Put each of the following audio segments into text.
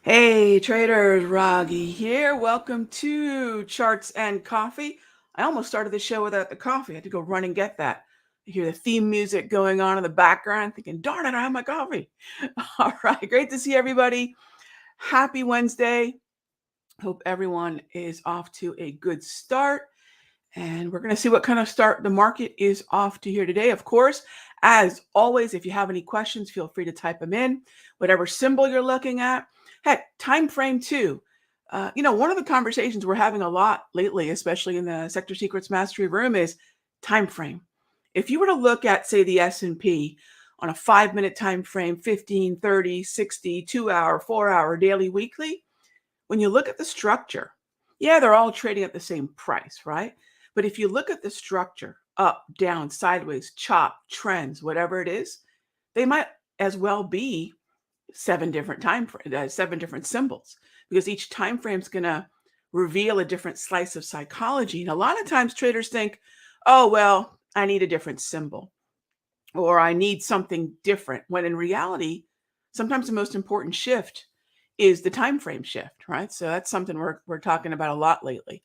Hey traders, Raghee here. Welcome to Charts and Coffee. I almost started the show without the coffee. I had to go run and get that. I hear the theme music going on in the background, thinking, darn it, I have my coffee. All right, great to see everybody. Happy Wednesday. Hope everyone is off to a good start. And we're going to see what kind of start the market is off to here today. Of course, as always, if you have any questions, feel free to type them in, whatever symbol you're looking at. Heck, time frame too. One of the conversations we're having a lot lately, especially in the Sector Secrets Mastery room, is time frame. If you were to look at, say, the S&P on a 5-minute time frame, 15, 30, 60, 2-hour, 4-hour, daily, weekly, when you look at the structure, yeah, they're all trading at the same price, right? But if you look at the structure, up, down, sideways, chop, trends, whatever it is, they might as well be 7 different symbols, because each time frame is going to reveal a different slice of psychology. And a lot of times traders think, oh, well, I need a different symbol or I need something different, when in reality, sometimes the most important shift is the time frame shift, right? So that's something we're talking about a lot lately.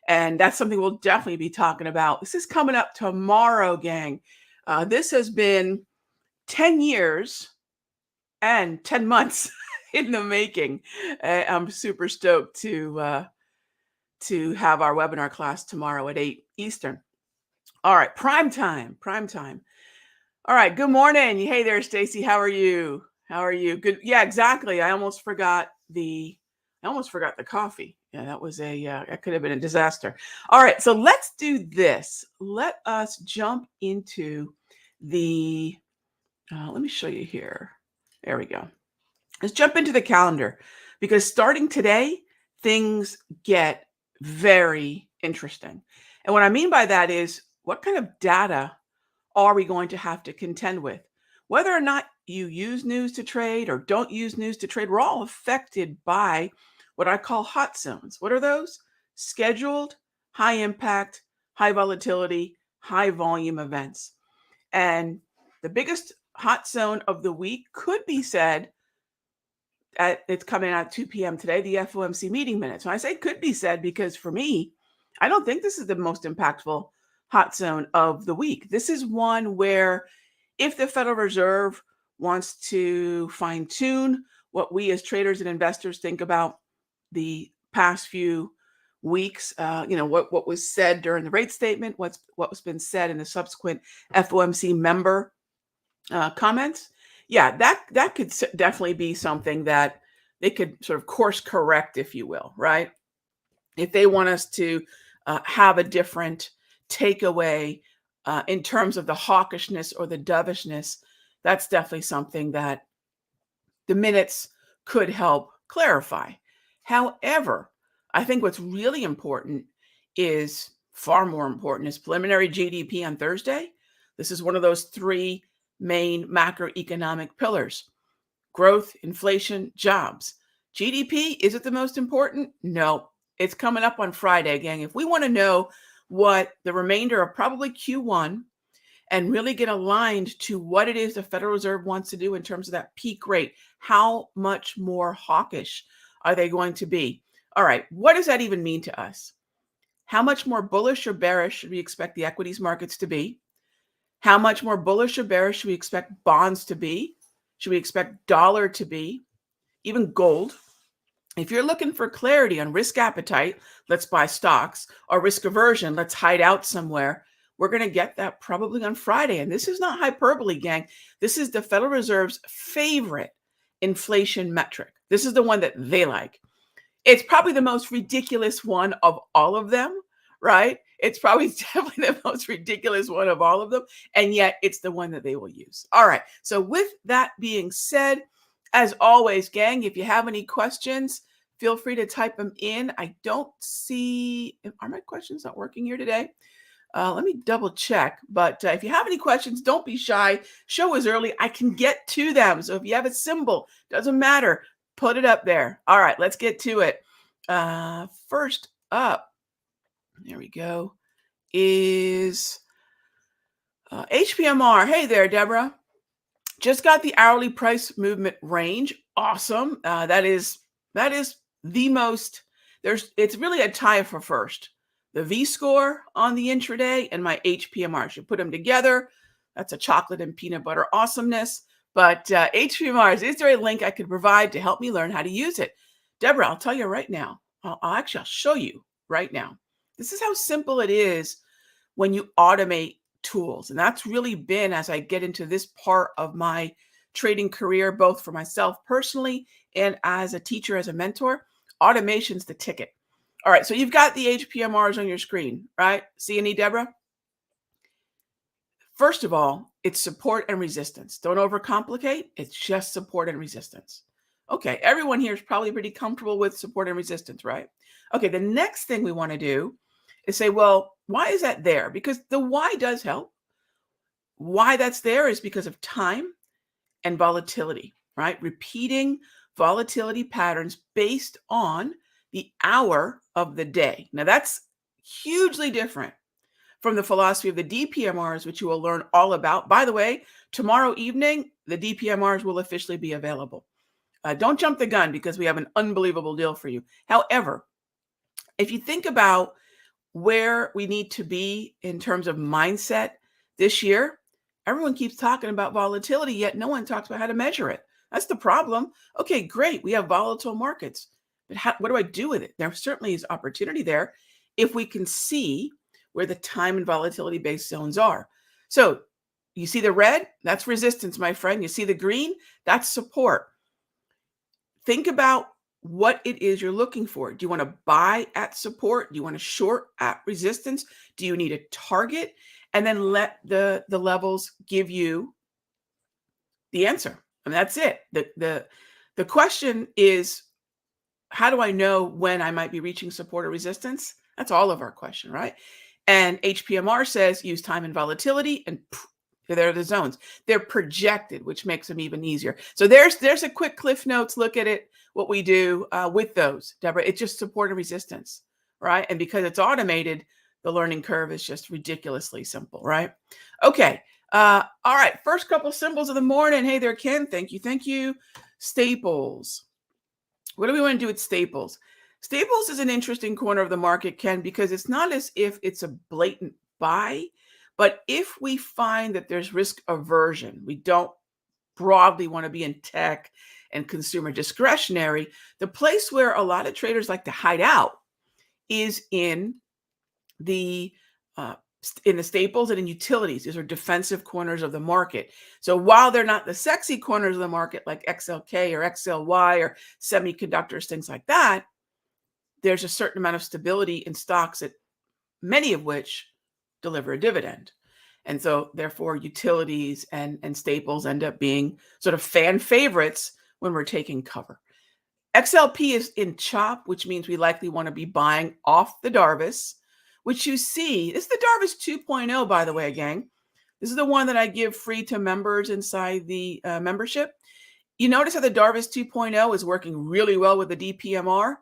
And that's something we'll definitely be talking about. This is coming up tomorrow, gang. This has been 10 years and 10 months in the making. I'm super stoked to have our webinar class tomorrow at 8 Eastern. All right, prime time. All right, good morning. Hey there, Stacy. How are you? Good. Yeah, exactly. I almost forgot the coffee. Yeah, that could have been a disaster. All right, so let's do this. Let us jump into the let me show you here. There we go. Let's jump into the calendar, because starting today, things get very interesting. And what I mean by that is, what kind of data are we going to have to contend with? Whether or not you use news to trade or don't use news to trade, we're all affected by what I call hot zones. What are those? Scheduled, high impact, high volatility, high volume events. And the biggest hot zone of the week could be said it's coming out at 2 p.m. today, the FOMC meeting minutes. And I say could be said because for me, I don't think this is the most impactful hot zone of the week. This is one where if the Federal Reserve wants to fine tune what we as traders and investors think about the past few weeks, what was said during the rate statement, what's been said in the subsequent FOMC member comments, yeah, that could definitely be something that they could sort of course correct, if you will, right? If they want us to have a different takeaway in terms of the hawkishness or the dovishness, that's definitely something that the minutes could help clarify. However, I think what's really important is far more important is preliminary GDP on Thursday. This is one of those three main macroeconomic pillars: growth, inflation, jobs. GDP, is it the most important? No, it's coming up on Friday, gang. If we want to know what the remainder of probably Q1 and really get aligned to what it is the Federal Reserve wants to do in terms of that peak rate, how much more hawkish are they going to be? All right, what does that even mean to us? How much more bullish or bearish should we expect the equities markets to be? How much more bullish or bearish should we expect bonds to be? Should we expect dollar to be? Even gold? If you're looking for clarity on risk appetite, let's buy stocks, or risk aversion, let's hide out somewhere, we're going to get that probably on Friday. And this is not hyperbole, gang. This is the Federal Reserve's favorite inflation metric. This is the one that they like. It's probably the most ridiculous one of all of them, right? It's probably definitely the most ridiculous one of all of them. And yet it's the one that they will use. All right. So with that being said, as always, gang, if you have any questions, feel free to type them in. I don't see, are my questions not working here today? Let me double check. But if you have any questions, don't be shy. Show is early. I can get to them. So if you have a symbol, doesn't matter. Put it up there. All right, let's get to it. First up, there we go, is HPMR. Hey there, Deborah. Just got the hourly price movement range. Awesome. That is That is the most, it's really a tie for first. The V score on the intraday and my HPMR. You put them together. That's a chocolate and peanut butter awesomeness. But HPMRs, is there a link I could provide to help me learn how to use it? Deborah, I'll tell you right now. I'll show you right now. This is how simple it is when you automate tools. And that's really been, as I get into this part of my trading career, both for myself personally and as a teacher, as a mentor, automation's the ticket. All right, so you've got the HPMRs on your screen, right? See any, Deborah? First of all, it's support and resistance. Don't overcomplicate. It's just support and resistance. Okay, everyone here is probably pretty comfortable with support and resistance, right? Okay, the next thing we want to do is say, well, why is that there? Because the why does help. Why that's there is because of time and volatility, right? Repeating volatility patterns based on the hour of the day. Now, that's hugely different from the philosophy of the DPMRs, which you will learn all about. By the way, tomorrow evening, the DPMRs will officially be available. Don't jump the gun because we have an unbelievable deal for you. However, if you think about where we need to be in terms of mindset this year, everyone keeps talking about volatility, yet no one talks about how to measure it. That's the problem. Okay, great. We have volatile markets, but what do I do with it? There certainly is opportunity there if we can see where the time and volatility based zones are. So you see the red? That's resistance, my friend. You see the green? That's support. Think about what it is you're looking for. Do you want to buy at support? Do you want to short at resistance? Do you need a target? And then let the levels give you the answer. And that's it. The question is, how do I know when I might be reaching support or resistance? That's all of our question, right? And HPMR says use time and volatility, and there are the zones. They're projected, which makes them even easier. So there's a quick Cliff Notes look at it, what we do with those, Deborah. It's just support and resistance, right? And because it's automated, the learning curve is just ridiculously simple, right? Okay. All right. First couple symbols of the morning. Hey there, Ken. Thank you. Thank you. Staples. What do we want to do with staples? Staples is an interesting corner of the market, Ken, because it's not as if it's a blatant buy, but if we find that there's risk aversion, we don't broadly want to be in tech and consumer discretionary, the place where a lot of traders like to hide out is in the staples and in utilities. These are defensive corners of the market. So while they're not the sexy corners of the market like XLK or XLY or semiconductors, things like that, there's a certain amount of stability in stocks, that many of which deliver a dividend. And so therefore utilities and staples end up being sort of fan favorites when we're taking cover. XLP is in chop, which means we likely want to be buying off the Darvis, which you see, this is the Darvis 2.0, by the way, gang. This is the one that I give free to members inside the membership. You notice how the Darvis 2.0 is working really well with the DPMR.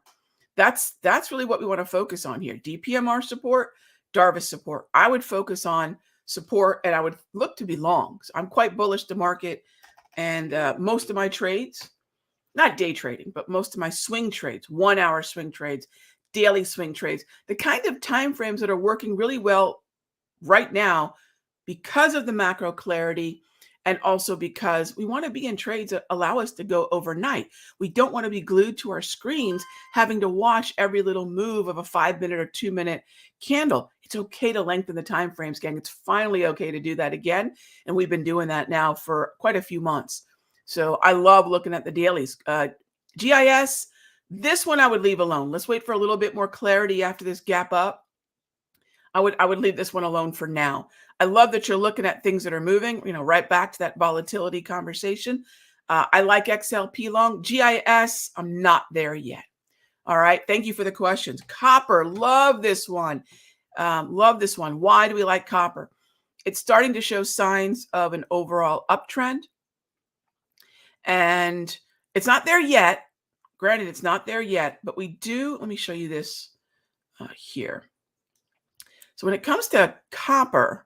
That's really what we want to focus on here. DPMR support, Darvis support. I would focus on support, and I would look to be long. So I'm quite bullish the market, and most of my trades, not day trading, but most of my swing trades, 1 hour swing trades, daily swing trades, the kind of time frames that are working really well right now because of the macro clarity, and also because we want to be in trades that allow us to go overnight. We don't want to be glued to our screens having to watch every little move of a 5-minute or 2-minute candle. It's okay to lengthen the time frames, gang. It's finally okay to do that again. And we've been doing that now for quite a few months. So I love looking at the dailies. GIS, this one I would leave alone. Let's wait for a little bit more clarity after this gap up. I would leave this one alone for now. I love that you're looking at things that are moving, right back to that volatility conversation. I like XLP long. GIS, I'm not there yet. All right. Thank you for the questions. Copper, love this one. Love this one. Why do we like copper? It's starting to show signs of an overall uptrend. And it's not there yet. Granted, it's not there yet, but we do. Let me show you this here. So when it comes to copper,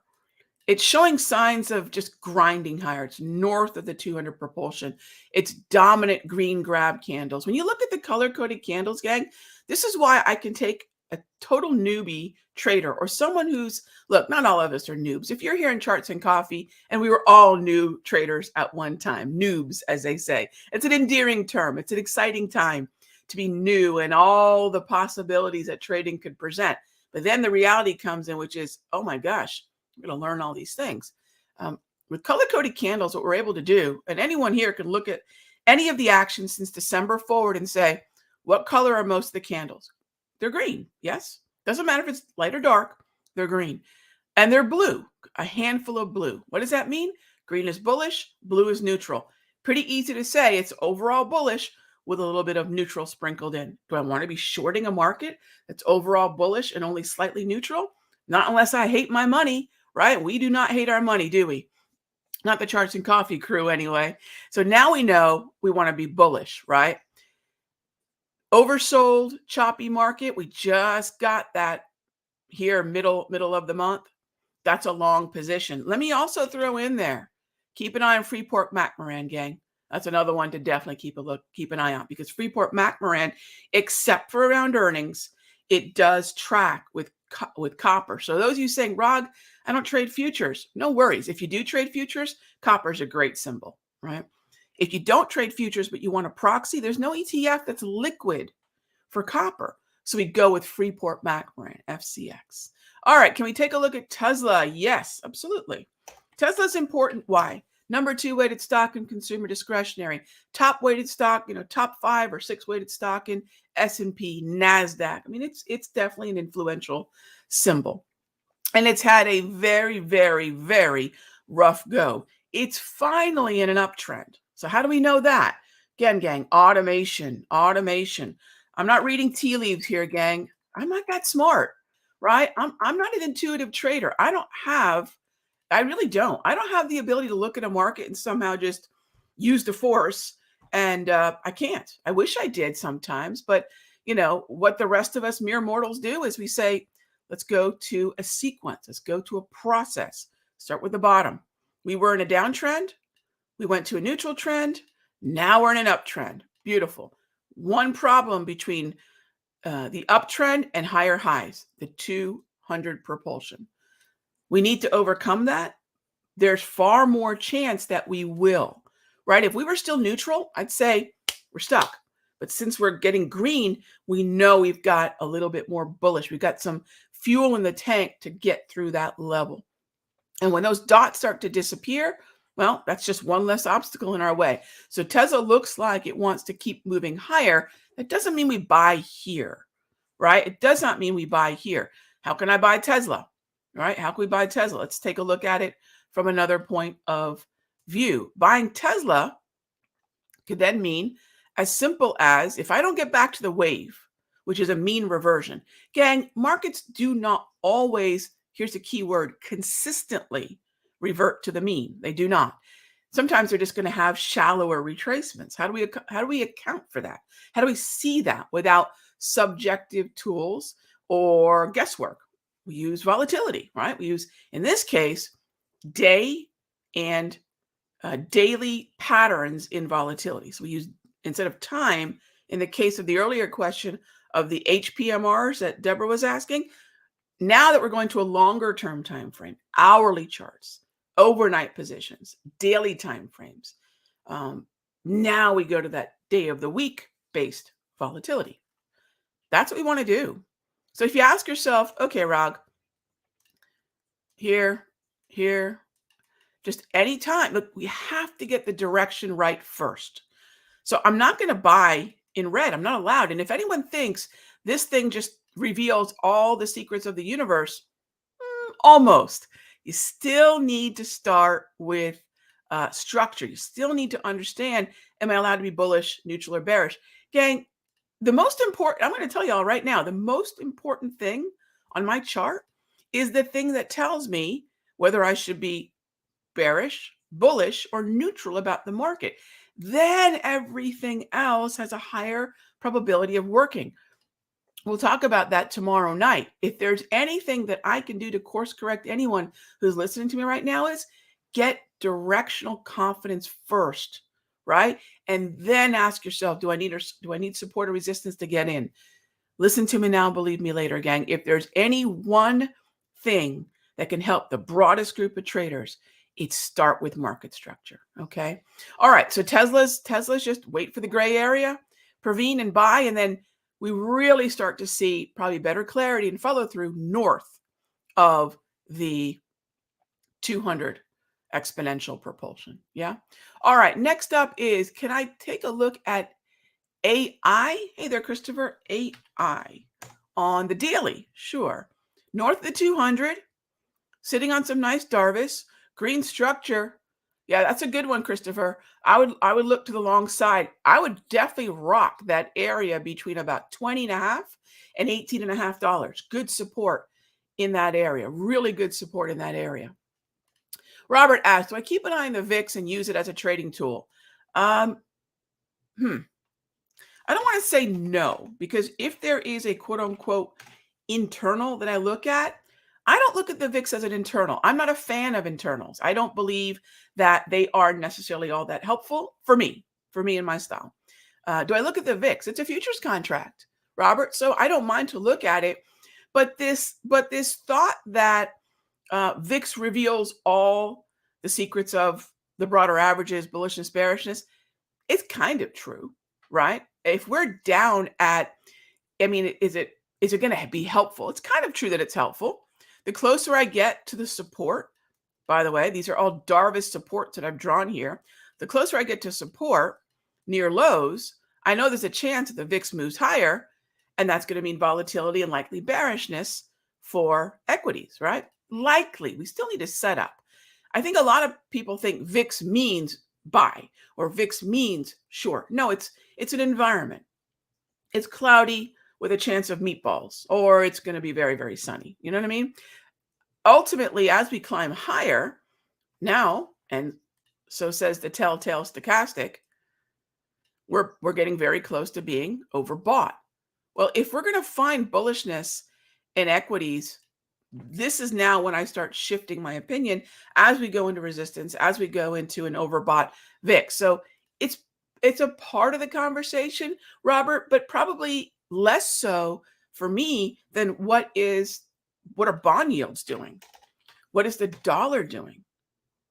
It's showing signs of just grinding higher. It's north of the 200 propulsion. It's dominant green grab candles. When you look at the color-coded candles, gang, this is why I can take a total newbie trader or someone who's, look, not all of us are noobs. If you're here in Charts and Coffee, and we were all new traders at one time, noobs, as they say. It's an endearing term. It's an exciting time to be new and all the possibilities that trading could present. But then the reality comes in, which is, oh my gosh, we're going to learn all these things. With color-coded candles, what we're able to do, and anyone here can look at any of the actions since December forward and say, what color are most of the candles? They're green, yes? Doesn't matter if it's light or dark, they're green. And they're blue, a handful of blue. What does that mean? Green is bullish, blue is neutral. Pretty easy to say it's overall bullish with a little bit of neutral sprinkled in. Do I want to be shorting a market that's overall bullish and only slightly neutral? Not unless I hate my money, right? We do not hate our money, do we? Not the Charts and Coffee crew anyway. So now we know we want to be bullish, right? Oversold, choppy market. We just got that here middle of the month. That's a long position. Let me also throw in there, keep an eye on Freeport-McMoRan, gang. That's another one to definitely keep an eye on, because Freeport-McMoRan, except for around earnings, it does track with copper. So those of you saying, Rog, I don't trade futures, no worries. If you do trade futures, copper is a great symbol, right? If you don't trade futures, but you want a proxy, there's no ETF that's liquid for copper. So we go with Freeport-McMoRan, FCX. All right, can we take a look at Tesla? Yes, absolutely. Tesla's important. Why? Number 2 weighted stock in consumer discretionary. Top weighted stock, top 5 or 6 weighted stock in S&P, NASDAQ. I mean, it's definitely an influential symbol. And it's had a very, very, very rough go. It's finally in an uptrend. So how do we know that? Again, gang, automation. I'm not reading tea leaves here, gang. I'm not that smart, right? I'm not an intuitive trader. I really don't. I don't have the ability to look at a market and somehow just use the force. And I can't. I wish I did sometimes. But, what the rest of us mere mortals do is we say, let's go to a sequence. Let's go to a process. Start with the bottom. We were in a downtrend. We went to a neutral trend. Now we're in an uptrend. Beautiful. One problem between the uptrend and higher highs, the 200 propulsion. We need to overcome that. There's far more chance that we will, right? If we were still neutral, I'd say we're stuck. But since we're getting green, we know we've got a little bit more bullish. We've got some fuel in the tank to get through that level. And when those dots start to disappear, well, that's just one less obstacle in our way. So Tesla looks like it wants to keep moving higher. That doesn't mean we buy here, right? It does not mean we buy here. How can I buy Tesla, right? How can we buy Tesla? Let's take a look at it from another point of view. Buying Tesla could then mean as simple as, if I don't get back to the wave, which is a mean reversion. Gang, markets do not always, here's the key word, consistently revert to the mean. They do not. Sometimes they're just going to have shallower retracements. How do we account for that? How do we see that without subjective tools or guesswork? We use volatility, right? We use, in this case, day and daily patterns in volatility. So we use, instead of time, in the case of the earlier question of the HPMRs that Deborah was asking, now that we're going to a longer term time frame, hourly charts, overnight positions, daily time frames, now we go to that day of the week based volatility. That's what we want to do. So if you ask yourself, okay, Rog, here, just any time, look, we have to get the direction right first. So I'm not going to buy in red. I'm not allowed. And if anyone thinks this thing just reveals all the secrets of the universe, almost. You still need to start with structure. You still need to understand, am I allowed to be bullish, neutral, or bearish? Gang, the most important, I'm going to tell you all right now, the most important thing on my chart is the thing that tells me whether I should be bearish, bullish, or neutral about the market. Then everything else has a higher probability of working. We'll talk about that tomorrow night. If there's anything that I can do to course correct anyone who's listening to me right now, is get directional confidence first, right? And then ask yourself, do I need support or resistance to get in? Listen to me now, believe me later, gang. If there's any one thing that can help the broadest group of traders, it's start with market structure. Okay. All right. So Tesla's just wait for the gray area, Praveen, and buy, and then we really start to see probably better clarity and follow through north of the 200 exponential propulsion. Yeah. All right. Next up is, can I take a look at AI? Hey there, Christopher. AI on the daily. Sure. North of the 200, sitting on some nice Darvis, green structure. Yeah, that's a good one, Christopher. I would look to the long side. I would definitely rock that area between about 20 and a half and $18.50. Good support in that area. Really good support in that area. Robert asked, do I keep an eye on the VIX and use it as a trading tool? I don't want to say no, because if there is a quote unquote internal that I look at, I don't look at the VIX as an internal. I'm not a fan of internals. I don't believe that they are necessarily all that helpful for me and my style. Do I look at the VIX? It's a futures contract, Robert. So I don't mind to look at it. But this thought that VIX reveals all the secrets of the broader averages, bullishness, bearishness, it's kind of true, right? If we're down at, I mean, is it going to be helpful? It's kind of true that it's helpful. The closer I get to the support, by the way, these are all Darvis supports that I've drawn here. The closer I get to support near lows, I know there's a chance that the VIX moves higher, and that's going to mean volatility and likely bearishness for equities, right? Likely. We still need a setup. I think a lot of people think VIX means buy or VIX means short. No, it's an environment. It's cloudy with a chance of meatballs, or it's going to be very, very sunny. You know what I mean? Ultimately, as we climb higher now, and so says the telltale stochastic, we're getting very close to being overbought. Well, if we're going to find bullishness in equities, this is now when I start shifting my opinion as we go into resistance, as we go into an overbought VIX. So it's a part of the conversation, Robert, but probably less so for me than what are bond yields doing? What is the dollar doing?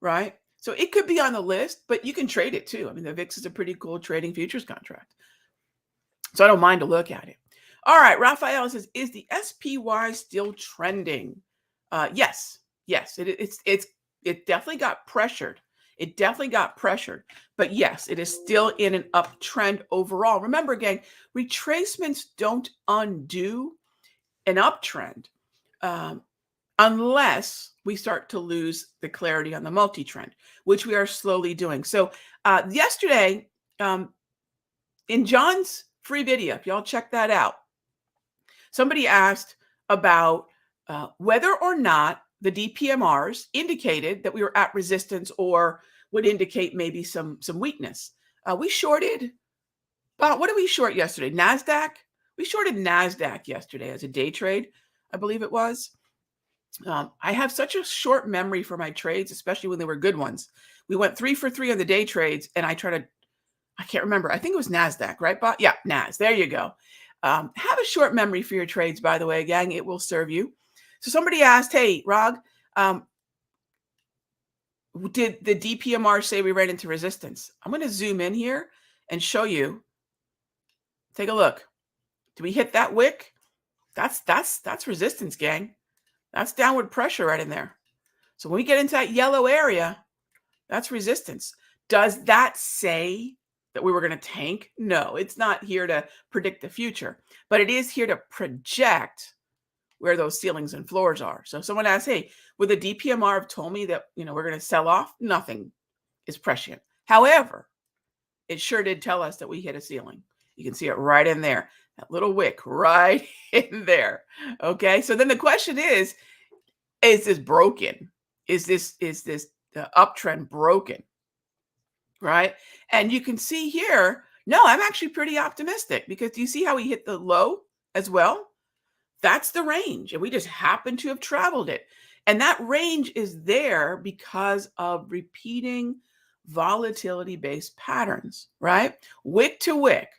Right? So it could be on the list, but you can trade it too. I mean, the VIX is a pretty cool trading futures contract. So I don't mind to look at it. All right. Raphael says, is the SPY still trending? Yes. It definitely got pressured. But yes, it is still in an uptrend overall. Remember, gang, retracements don't undo an uptrend unless we start to lose the clarity on the multi-trend, which we are slowly doing. So yesterday, in John's free video, if y'all check that out, somebody asked about whether or not the DPMRs indicated that we were at resistance or would indicate maybe some weakness. We shorted, what did we short yesterday? NASDAQ? We shorted NASDAQ yesterday as a day trade, I believe it was. I have such a short memory for my trades, especially when they were good ones. We went 3 for 3 on the day trades, and I can't remember. I think it was NASDAQ, right, Bob? Yeah, NAS. There you go. Have a short memory for your trades, by the way, gang. It will serve you. So somebody asked, hey, Rag, did the DPMR say we ran into resistance? I'm going to zoom in here and show you. Take a look. Do we hit that wick? That's resistance, gang. That's downward pressure right in there. So when we get into that yellow area, that's resistance. Does that say that we were going to tank? No, it's not here to predict the future, but it is here to project where those ceilings and floors are. So if someone asks, hey, would the DPMR have told me that, we're going to sell off? Nothing is prescient. However, it sure did tell us that we hit a ceiling. You can see it right in there. That little wick right in there. Okay. So then the question is this broken? Is this uptrend broken? Right. And you can see here, no, I'm actually pretty optimistic because do you see how he hit the low as well? That's the range, and we just happen to have traveled it. And that range is there because of repeating volatility-based patterns, right? Wick to wick.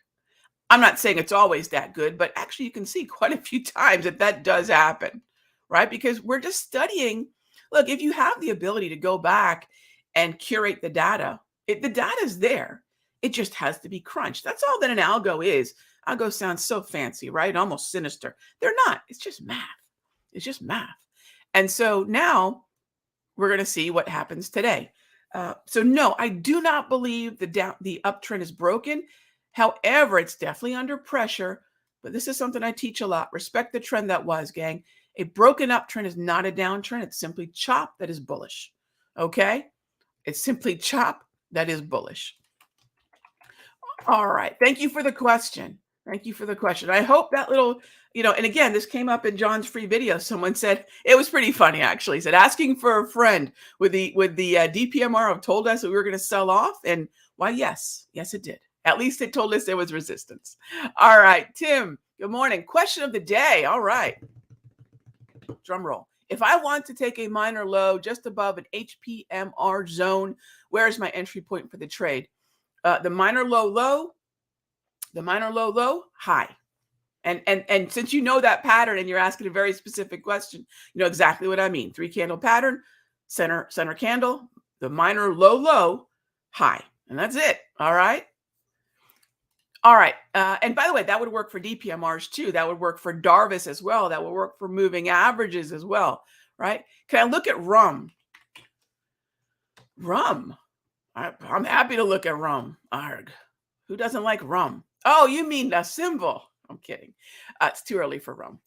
I'm not saying it's always that good, but actually you can see quite a few times that that does happen, right? Because we're just studying. Look, if you have the ability to go back and curate the data, the data is there. It just has to be crunched. That's all that an algo is. Algo sounds so fancy, right? Almost sinister. They're not. It's just math. It's just math. And so now we're going to see what happens today. So no, I do not believe the uptrend is broken. However, it's definitely under pressure. But this is something I teach a lot. Respect the trend that was, gang. A broken uptrend is not a downtrend. It's simply chop that is bullish. Okay? It's simply chop that is bullish. All right. Thank you for the question. Thank you for the question. I hope that little, and again, this came up in John's free video. Someone said it was pretty funny, actually. He said asking for a friend with the DPMR have told us that we were going to sell off, and why, yes, it did. At least it told us there was resistance. All right, Tim. Good morning. Question of the day. All right. Drum roll. If I want to take a minor low just above an HPMR zone, where is my entry point for the trade? The minor low, high. And since you know that pattern and you're asking a very specific question, you know exactly what I mean. 3-candle pattern, center candle, the minor low, high. And that's it. All right. All right. And by the way, that would work for DPMRs too. That would work for Darvis as well. That would work for moving averages as well. Right. Can I look at rum? Rum. I'm happy to look at rum. Arg. Who doesn't like rum? Oh, you mean a symbol. I'm kidding. It's too early for rum.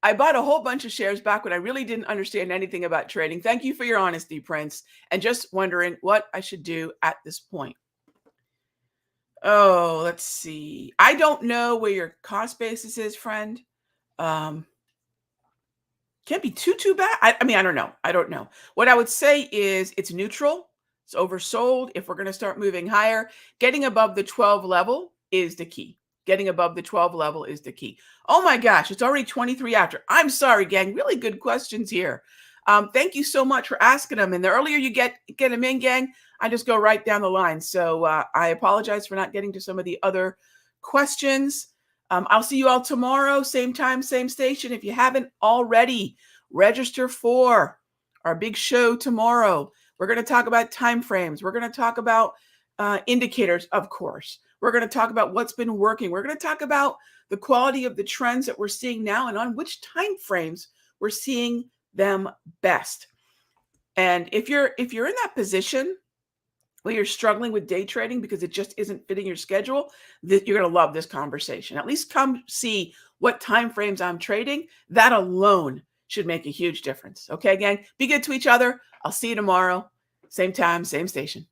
I bought a whole bunch of shares back when I really didn't understand anything about trading. Thank you for your honesty, Prince. And just wondering what I should do at this point. Oh, let's see. I don't know where your cost basis is, friend. Can't be too bad. I mean, I don't know. I don't know. What I would say is it's neutral. It's oversold. If we're going to start moving higher, getting above the 12 level is the key. Getting above the 12 level is the key. Oh my gosh, it's already 23 after. I'm sorry, gang. Really good questions here. Thank you so much for asking them. And the earlier you get them in, gang, I just go right down the line. So I apologize for not getting to some of the other questions. I'll see you all tomorrow, same time, same station. If you haven't already, register for our big show tomorrow. We're going to talk about timeframes. We're going to talk about indicators, of course. We're going to talk about what's been working. We're going to talk about the quality of the trends that we're seeing now and on which timeframes we're seeing them best. And if you're in that position where you're struggling with day trading because it just isn't fitting your schedule, you're going to love this conversation. At least come see what timeframes I'm trading. That alone should make a huge difference. Okay, gang? Be good to each other. I'll see you tomorrow. Same time, same station.